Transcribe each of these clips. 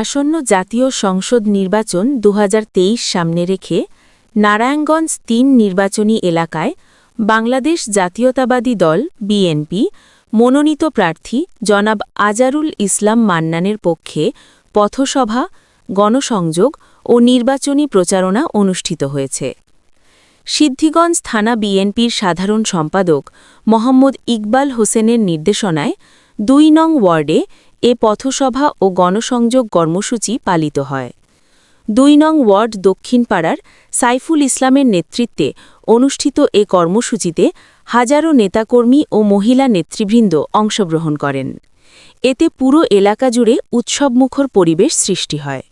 আসন্ন জাতীয় সংসদ নির্বাচন ২০২৩ সামনে রেখে নারায়ণগঞ্জ ৩ নির্বাচনী এলাকায় বাংলাদেশ জাতীয়তাবাদী দল বিএনপি মনোনীত প্রার্থী জনাব আজারুল ইসলাম মান্নানের পক্ষে পথসভা, গণসংযোগ ও নির্বাচনী প্রচারণা অনুষ্ঠিত হয়েছে। সিদ্ধিগঞ্জ থানা বিএনপির সাধারণ সম্পাদক মোহাম্মদ ইকবাল হোসেনের নির্দেশনায় ২ নং ওয়ার্ডে এ পথসভা ও গণসংযোগ কর্মসূচি পালিত হয়। ২ নং ওয়ার্ড দক্ষিণপাড়ার সাইফুল ইসলামের নেতৃত্বে অনুষ্ঠিত এ কর্মসূচিতে হাজারো নেতাকর্মী ও মহিলা নেতৃবৃন্দ অংশগ্রহণ করেন। এতে পুরো এলাকা জুড়ে উৎসবমুখর পরিবেশ সৃষ্টি হয়।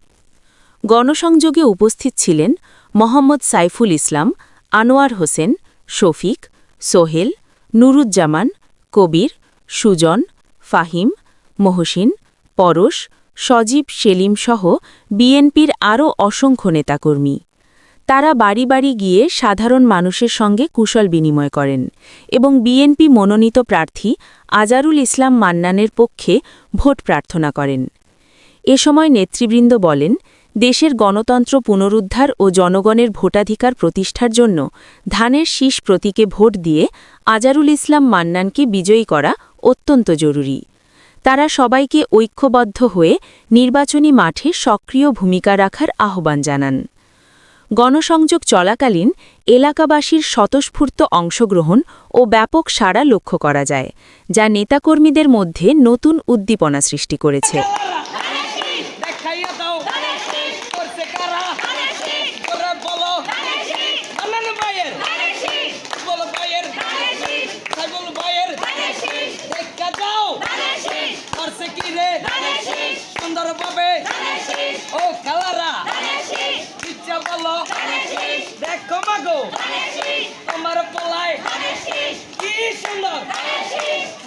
গণসংযোগে উপস্থিত ছিলেন মোহাম্মদ সাইফুল ইসলাম, আনোয়ার হোসেন, শফিক, সোহেল, নুরুজ্জামান, কবির, সুজন, ফাহিম, মহসিন, পরশ, সজীব, সেলিম সহ বিএনপির আরও অসংখ্য নেতাকর্মী। তারা বাড়ি বাড়ি গিয়ে সাধারণ মানুষের সঙ্গে কুশল বিনিময় করেন এবং বিএনপি মনোনীত প্রার্থী আজারুল ইসলাম মান্নানের পক্ষে ভোট প্রার্থনা করেন। এ সময় নেতৃবৃন্দ বলেন, দেশের গণতন্ত্র পুনরুদ্ধার ও জনগণের ভোটাধিকার প্রতিষ্ঠার জন্য ধানের শীষ প্রতীকে ভোট দিয়ে আজারুল ইসলাম মান্নানকে বিজয়ী করা অত্যন্ত জরুরি। তারা সবাইকে ঐক্যবদ্ধ হয়ে নির্বাচনী মাঠে সক্রিয় ভূমিকা রাখার আহ্বান জানান। গণসংযোগ চলাকালীন এলাকাবাসীর স্বতঃস্ফূর্ত অংশগ্রহণ ও ব্যাপক সাড়া লক্ষ্য করা যায়, যা নেতাকর্মীদের মধ্যে নতুন উদ্দীপনা সৃষ্টি করেছে। সুন্দরভাবে ও খেলারা ইচ্ছা বলো দেখো মাগো তোমার পলায় কি সুন্দর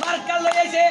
মার্কা লয়েছে